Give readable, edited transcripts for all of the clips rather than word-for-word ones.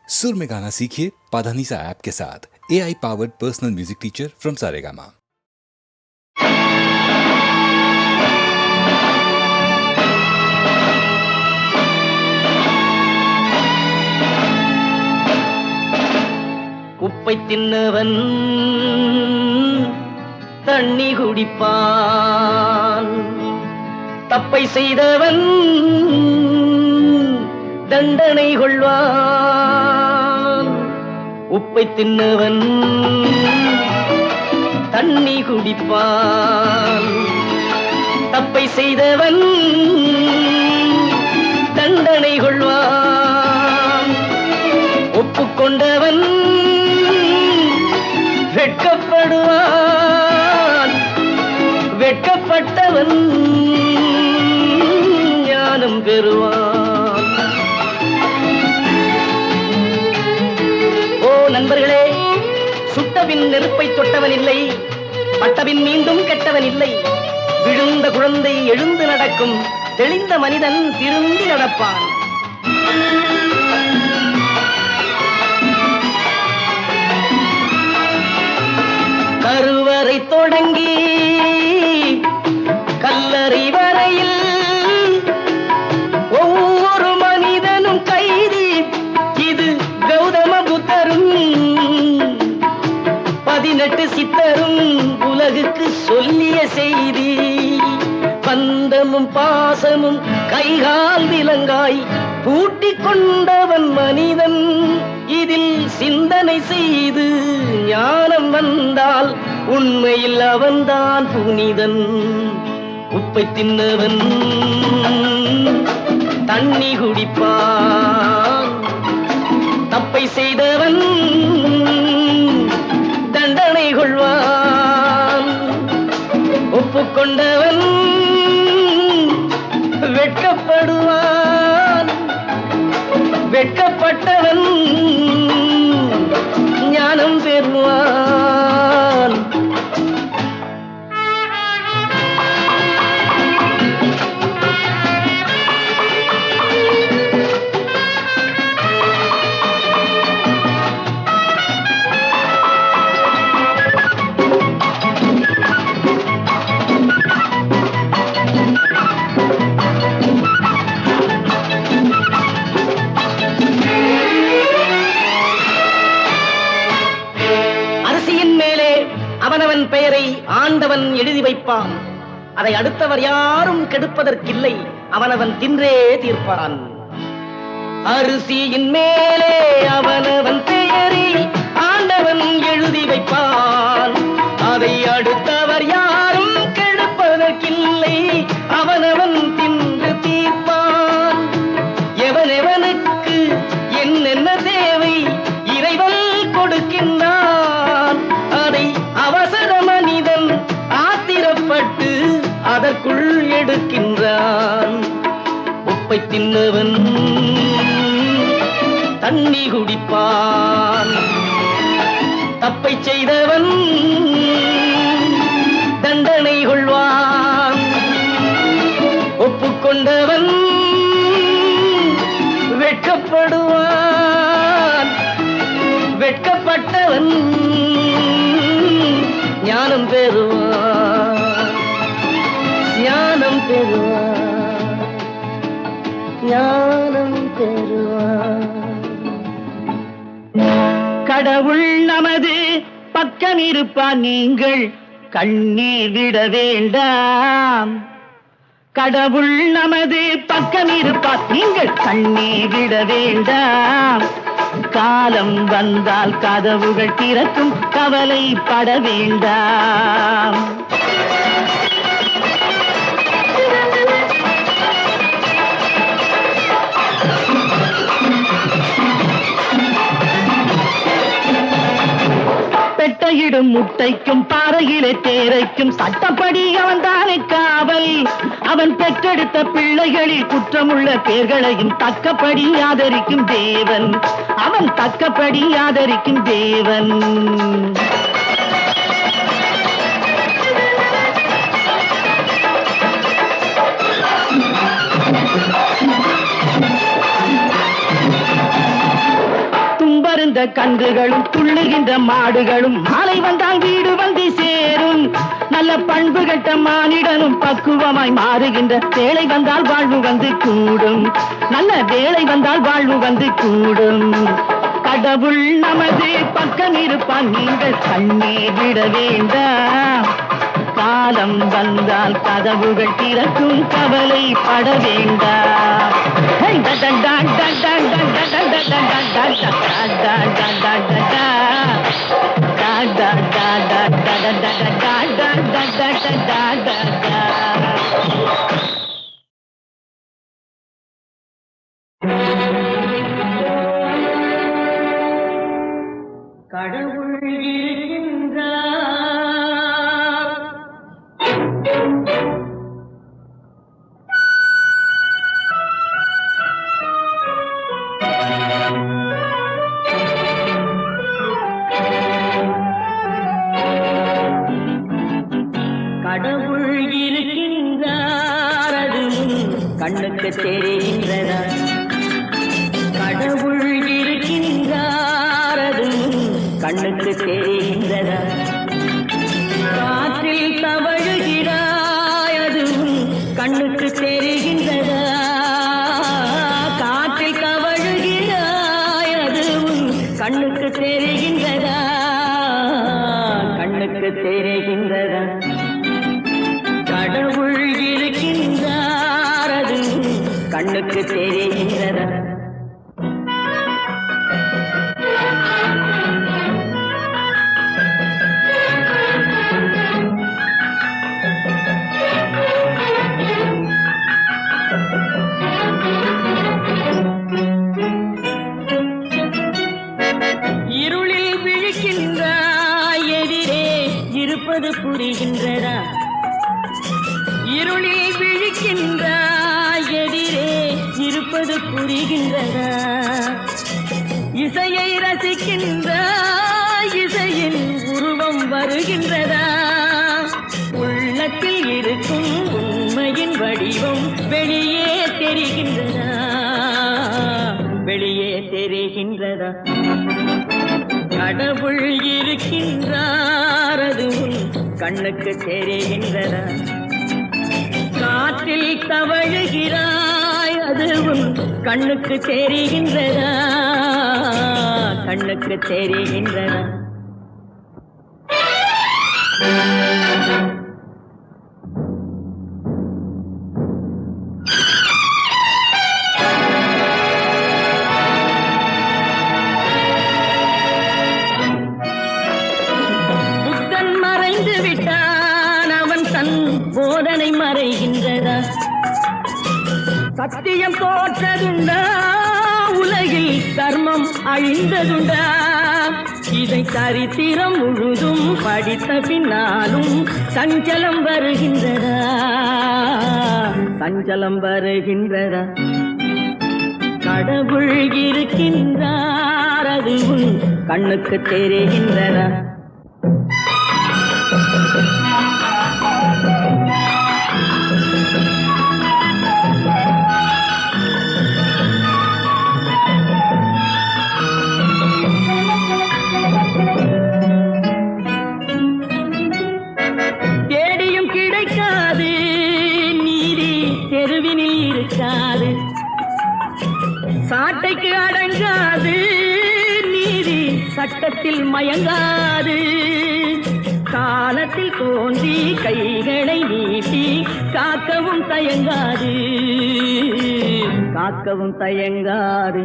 सुर में गाना सीखिए पाधानीसा ऐप के साथ। AI powered personal music teacher from Saregama. உப்பை தின்னவன் தண்ணி குடிப்பான், தப்பை செய்தவன் தண்டனை கொள்வான். உப்பை தின்னவன் தண்ணி குடிப்பான், தப்பை செய்தவன் தண்டனை கொள்வான். ஒப்புக்கொண்டவன் வெட்கப்படுவான், வெட்கப்பட்டவன் ஞானம் பெறுவான். ஓ நண்பர்களே, சுட்டபின் நெருப்பை தொட்டவன் இல்லை, பட்டபின் மீண்டும் கெட்டவன் இல்லை. விழுந்த குழந்தை எழுந்து நடக்கும், தெளிந்த மனிதன் திரும்பி நடப்பான். கருவறை தொடங்கி கல்லறை வரையில் ஒவ்வொரு மனிதனும் கைதி. இது கௌதம புத்தரும் 18 சித்தரும் உலகுக்கு சொல்லிய செய்தி. பந்தமும் பாசமும் கைகால் விலங்காய் பூட்டிக் கொண்டவன் மனிதன். இதில் சிந்தனை செய்து ஞானம் வந்தால் உண்மையில் அவன்தான் புனிதன். உப்பை தின்னவன் தண்ணி குடிப்பான், தப்பை செய்தவன் தண்டனை கொள்வான். ஒப்புக்கொண்டவன் வெட்கப்படுவான், வெட்கப்பட்டவன் ஞானம் பெறுவான். அவனவன் பெயரை ஆண்டவன் எழுதி வைப்பான். அதை அடுத்தவர் யாரும் கெடுப்பதற்கில்லை, அவனவன் தின்றே தீர்ப்பான். அரிசியின் மேலே அவனவன் பெயரை ஆண்டவன் எழுதி வைப்பான். அதை அடுத்தவர் யாரும் கெடுப்பதற்கில்லை, அவனவன் தின்று தீர்ப்பான். எவனெவனுக்கு என்னென்ன தேவை இறைவன் கொடுக்கின்றான். அதை அவசர மனிதன் ஆத்திரப்பட்டு அதற்குள் எடுக்கின்றான். உப்பை தின்னவன் தண்ணி குடிப்பான், தப்பை செய்தவன் தண்டனை கொள்வான். ஒப்புக்கொண்டவன் வெட்கப்படுவான், வெட்கப்பட்டவன் ஞானம் பெறுவான், ஞானம் பெறுவான், ஞானம் பெறுவான். கடவுள் நமது பக்கம் இருப்பான், நீங்கள் கண்ணீர் விட வேண்டாம். கடவுள் நமது பக்கம் இருப்பார், நீங்கள் கண்ணீர் விட வேண்டாம். காலம் வந்தால் கதவுகள் திறக்கும், கவலைப்பட வேண்டாம். பெட்டையிடும் முட்டைக்கும் பாறையிலே தேரைக்கும் சட்டப்படி அவன் தானே காவல். அவன் பெற்றெடுத்த பிள்ளைகளில் குற்றமுள்ள பேர்களையும் தக்கப்படி ஆதரிக்கும் தேவன், அவன் தக்கப்படி ஆதரிக்கும் தேவன். ஆடுகின்ற கன்றுகளும் துள்ளுகின்ற மாடுகளும் மாலை வந்தால் வீடு வந்து சேரும். நல்ல பண்பு கட்ட மானிடனும் பக்குவமாய் மாறுகின்ற வேளை வந்தால் வாழ்வு வந்து கூடும். நல்ல வேளை வந்தால் வாழ்வு வந்து கூடும். கடவுள் நமது பக்கம் இருப்பான், நீங்கள் கண்ணீர் விட வேண்டாம். காலம் வந்தால் கதவுகள் திறக்கும், கவலைப்பட வேண்டாம். கடவுள் இருக்கின்றார். கடவுள் இருக்கின்றார், அது கண்ணுக்கு தெரிகின்றதா? கடவுள் இருக்கின்றார், அது கண்ணுக்கு தெரிகின்றதா? காற்றில் தவழுகிறாய், அது கண்ணுக்கு தெரிகின்றதா? காற்றில் தவழுகிறாய், அது கண்ணுக்கு தெரிகின்றதா? கண்ணுக்கு தெரிகின்றதா? கடவுள் இருக்கின்றார், அது கண்ணுக்கு தெரிகின்றதா? இருளில் விழிக்கின்றாய், எதிரே இருப்பது புரிகின்றதா? இருளில் விழிக்கின்றாய், எதிரே இருப்பது புரிகின்றதா? இசையை ரசிக்கின்றாய், இசையின் உருவம் வருகின்றதா? உள்ளத்தில் இருக்கும் உண்மையின் வடிவம் வெளியே தெரிகின்றதா? வெளியே தெரிகின்றதா? கடவுள் இருக்கின்றார், அது கண்ணுக்கு தெரிகின்றதா? காற்றில் தவழுகிறாய், அது கண்ணுக்கு தெரிகின்றதா? கண்ணுக்கு தெரிகின்றதா? புத்தன் மறைந்து விட்டான், அவன் தன் போதனை மறைகின்றதா? சத்தியம் தோற்றதுண்டா? உலகில் தர்மம் அழிந்ததுண்டா? இதை சரித்திரம் முழுதும் படித்த பின்னாலும் சஞ்சலம் வருகின்றதா? சஞ்சலம் வருகின்றதா? கடவுள் இருக்கின்றார், அது கண்ணுக்கு தெரிகின்றதா? தேடியும் கிடைக்காது, நீதி தெருவினில் இருக்காது. சாட்டைக்கு அடங்காது, நீதி சட்டத்தில் மயங்காது. காலத்தில் தோன்றி கைகளை நீட்டி காக்கவும் தயங்காது, காக்கவும் தயங்காது.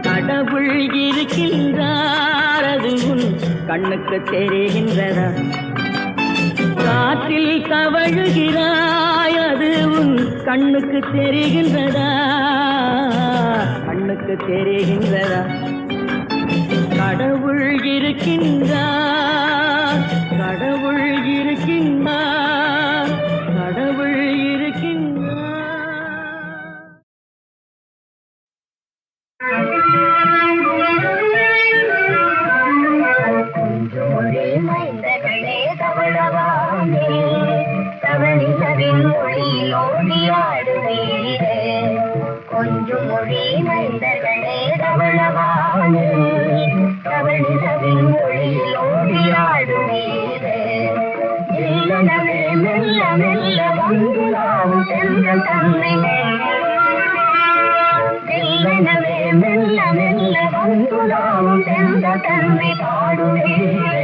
கடவுள் இருக்கின்றார், அது கண்ணுக்கு தெரிகின்றதா? காற்றில் தவழுகிறாய், அது கண்ணுக்கு தெரிகின்றதா? கண்ணுக்கு தெரிகின்றதா? கடவுள் இருக்கின்றார், கடவுள் இருக்கின்றார், கடவுள் இருக்கின்றார். கொஞ்சமொழி மைந்தகளே தவளவானே, தவளிலவின் மொழியில் ஓடியாடுவீரே. கொஞ்சமொழி மைந்தகளே தவளவானே, வானில் தவழிலவின் மொழியில் ஓடியாடுவீரே இல்லனவே மெல்ல மெல்ல வந்துலாவும் சென்றல் தன்னை இல்லனவே மெல்ல மெல்ல வந்துலாவும் சென்றல் தன்னை பாடுவீரே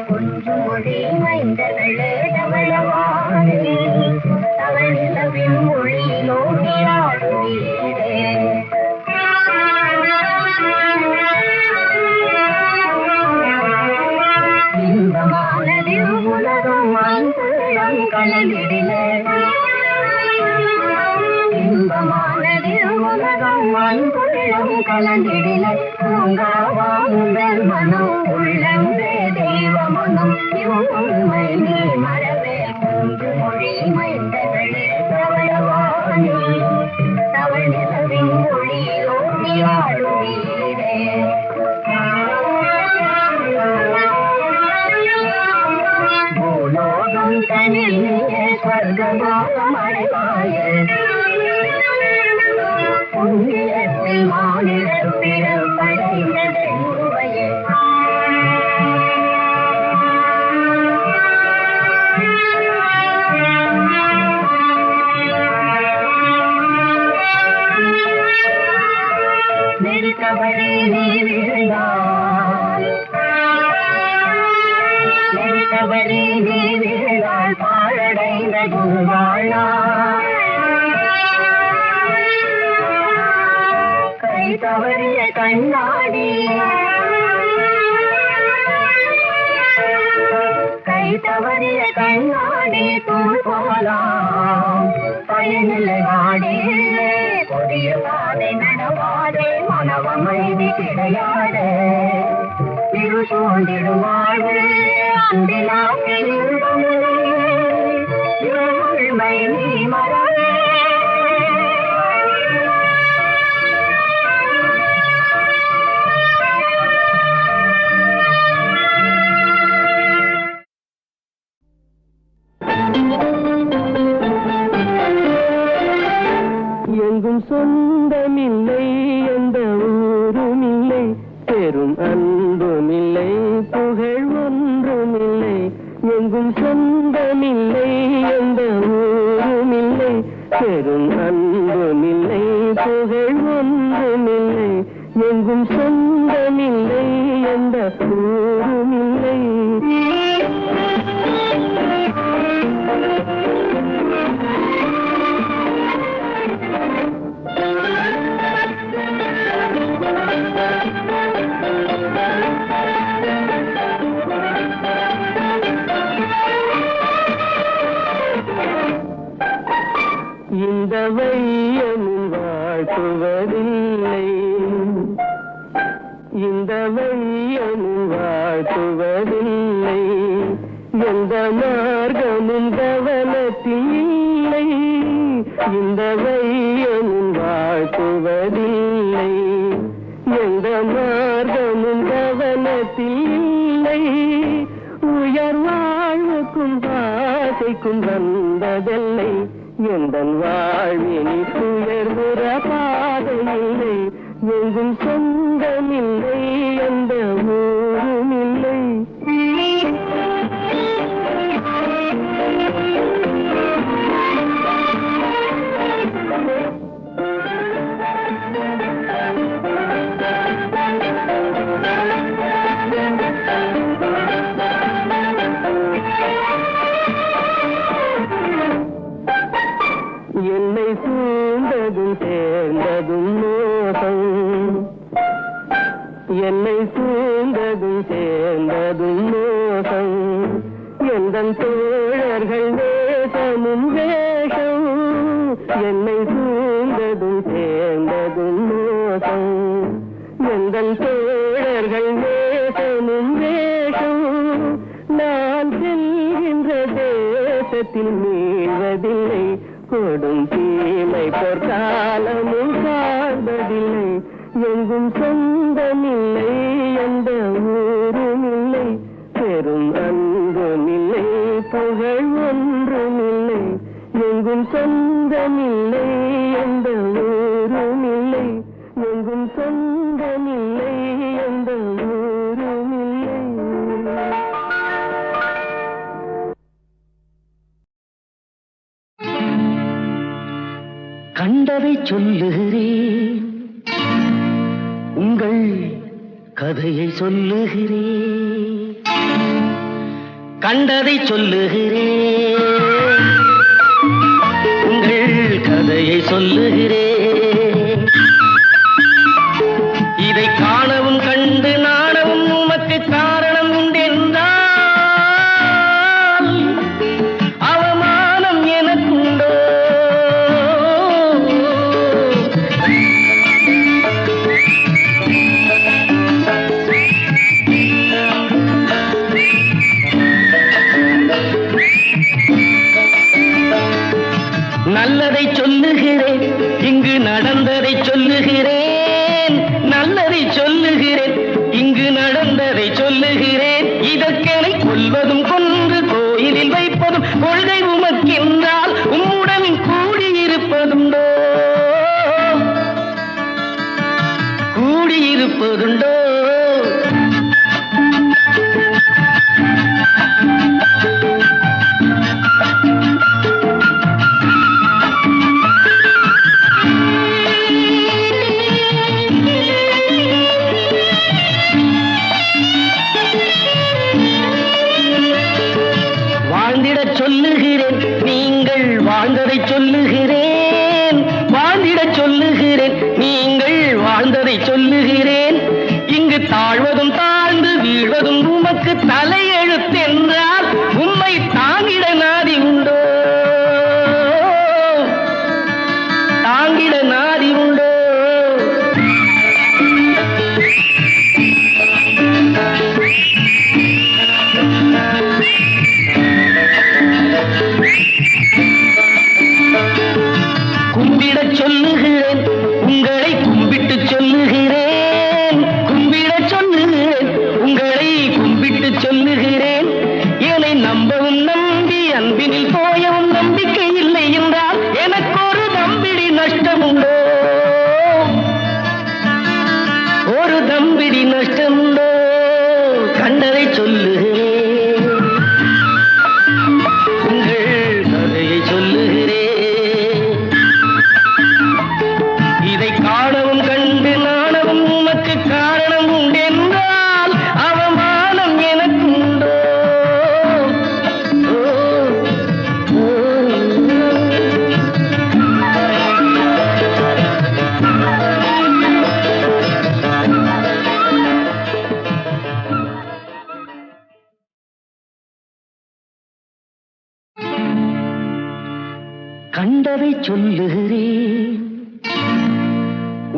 கொஞ்சம் மொழி மைந்தகளே தவளவானில் தவழிலவின் மொழியில் ஓடியாடுவீரே இன்பமானதில் உலகம் அன்புள்ளம் கலந்திடிலே இன்பமானதில் உலகம் அன்புள்ளம் கலந்திடிலே பூங்காவாங்கள் மனம் உள்ளங்கே தெய்வ மனம் உண்மை நீ மறவே ஒன்று மொழி மைந்தகளே தவளவானில் தவழிலவின் மொழியில் ஓடியாடுவீரே பூலோகம் தனியே ஸ்வர்கலோகம் அடைவாயே புண்ணியத்தில் மாநிலத்தில் பிறப்படைந்தது உருவையே நெருக்கபடி நீ விழுந்தாய் நெருக்கபடி நீ விழுந்தாள் பாழடைந்த குருவாழா கை தவறிய கண்ணாடி கை தவறிய கண்ணாடி தூள் போலாம் பயனில்லை வாடியில்லை புதிய பாதை நடவாதே மனவமைதி கிடையாதே இரு சூழ்ந்திடும் வாழ்வு அன்பிலாக்கில் இருமை நீ மறவே எங்கும் சொந்தமில்லை எந்த ஊருமில்லை பெரும் அன்புமில்லை புகழ் ஒன்றுமில்லை எங்கும் சொந்தமில்லை எந்த ஊருமில்லை பெரும் அன்புமில்லை புகழ் ஒன்றுமில்லை எங்கும் சொந்தமில்லை எந்த ஊருமில்லை இந்த வையமும் வாழ்த்துவதில்லை இந்த வையமும் வாழ்த்துவதில்லை எந்த மார்க்கமும் கவனத்தில் இல்லை இந்த வையமும் வாழ்த்துவதில்லை எந்த மார்க்கமும் கவனத்தில் இல்லை உயர் வாழ்வுக்கும் ஆசைக்கும் வந்ததில்லை எந்தன் வாழ்வினி உயர்வுற பாதையில்லை எங்கும் சொந்தமில்லை எந்த ஊருமில்லை என்னை சூழ்ந்ததும் சேர்ந்ததும் மோசம் என்னை சூழ்ந்ததும் சேர்ந்ததும் மோசம் எந்தன் தோழர்கள் வேஷமும் வேஷம் என்னை சூழ்ந்ததும் சேர்ந்ததும் மோசம் எந்தன் தோழர்கள் வேஷமும் வேஷம் நான் செல்கின்ற தேசத்தில் மீள்வதில்லை கொடும் தீமை பொற்காலமும் காண்பதில்லை எங்கும் சொந்தமில்லை எந்த ஊருமில்லை பெரும் அன்புமில்லை புகழ் ஒன்றுமில்லை எங்கும் சொந்தமில்லை கண்டதை சொல்லுகிறேன், உங்கள் கதையை சொல்லுகிறேன். கண்டதை சொல்லுகிறேன், உங்கள் கதையை சொல்லுகிறேன். இதை காணவும் கண்டு நாணவும் உமக்கு காரணம் உண்டென்றால் அவமானம் எனக்குண்டோ? நல்லதை சொல்லுகிறேன், இங்கு நடந்ததை சொல்லுகிறேன். நல்லதை சொல்லுகிறேன், இங்கு நடந்ததை சொல்லுகிறேன். இதற்கெனை கொல்வதும் கொன்று கோயிலில் வைப்பதும் கொள்கை உமக்கென்றால் உம்முடன் கூடியிருப்பதுண்டோ? கூடியிருப்பதுண்டோ? வாழ்ந்திடச் சொல்லுகிறேன், நீங்கள் வாழ்ந்ததை சொல்லுகிறேன். வாழ்ந்திடச் சொல்லுகிறேன், நீங்கள் வாழ்ந்ததை சொல்லுகிறேன். இங்கு தாழ்வதும் தாழ்ந்து வீழ்வதும் உமக்கு தலையெழுத்தென்றால் உம்மை தாங்கிட நாதி உண்டோ? தாங்கிட நாதி உண்டோ? கும்பிடச் சொல்லுகிறேன், உங்களை கும்பிட்டு சொல்லுகிறேன். கும்பிடச் சொல்லுகிறேன், உங்களை கும்பிட்டு சொல்லுகிறேன். என்னை நம்பவும் நம்பி அன்பினில் போயவும் நம்பிக்கை இல்லை என்றால் எனக்கு ஒரு தம்பிடி நஷ்டம் உண்டோ? ஒரு தம்பிடி நஷ்டம் உண்டோ? கண்டதை சொல்லுகிறேன், உங்கள் கதையை சொல்லுகிறேன். இதை காணவும் கண்டு நாணவும் உமக்கு காரணம் உண்டென்றால் அவமானம் எனக்கு உண்டோ? கண்டதை சொல்லுகிறேன்,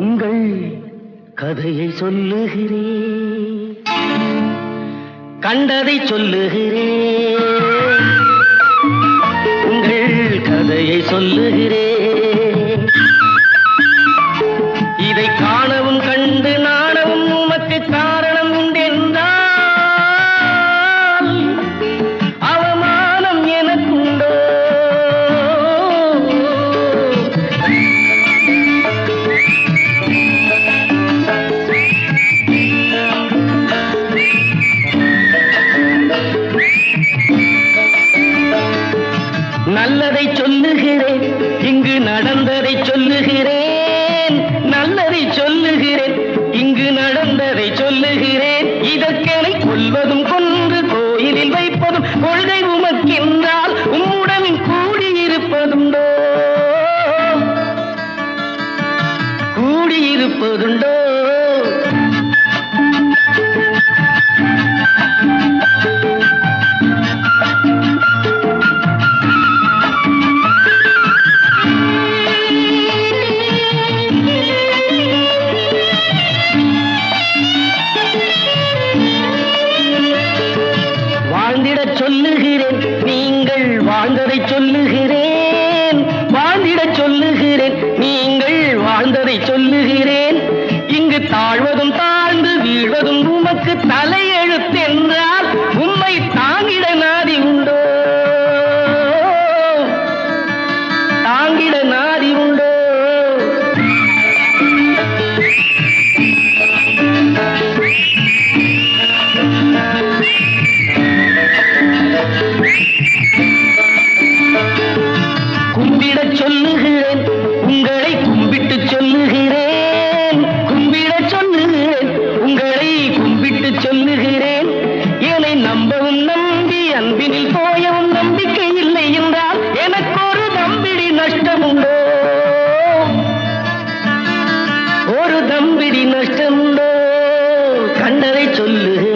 உங்கள் கதையை சொல்லுகிறேன். கண்டதை சொல்லுகிறேன், உங்கள் கதையை சொல்லுகிறேன். இதை காணவும் கண்டு நாணவும் உமக்கு காரணம் உண்டென்றால் அவமானம் எனக்குண்டோ? நல்லதை சொல்லுகிறேன், இங்கு நடந்ததை சொல்லுகிறேன். நல்லதை சொல்லுகிறேன், இங்கு நடந்ததை சொல்லுகிறேன். இதற்கெனை கொல்வதும் கொன்று கோயிலில் வைப்பதும் கொள்கை உமக்கென்றால் உம்முடன் கூடியிருப்பதுண்டோ? கூடியிருப்பதுண்டோ? வாழ்ந்திடச் சொல்லுகிறேன், நீங்கள் வாழ்ந்ததை சொல்லுகிறேன். வாழ்ந்திடச் சொல்லுகிறேன், நீங்கள் வாழ்ந்ததை சொல்லுகிறேன். இங்கு தாழ்வதும் தாழ்ந்து வீழ்வதும் உமக்கு தலையெழுத்தென்றால் உம்மை தாங்கிட நாதி உண்டோ? தாங்கிட நாதி உண்டோ? கும்பிடச் சொல்லுகிறேன், உங்கள் விதி நஷ்டமுண்டோ கண்டதை சொல்லு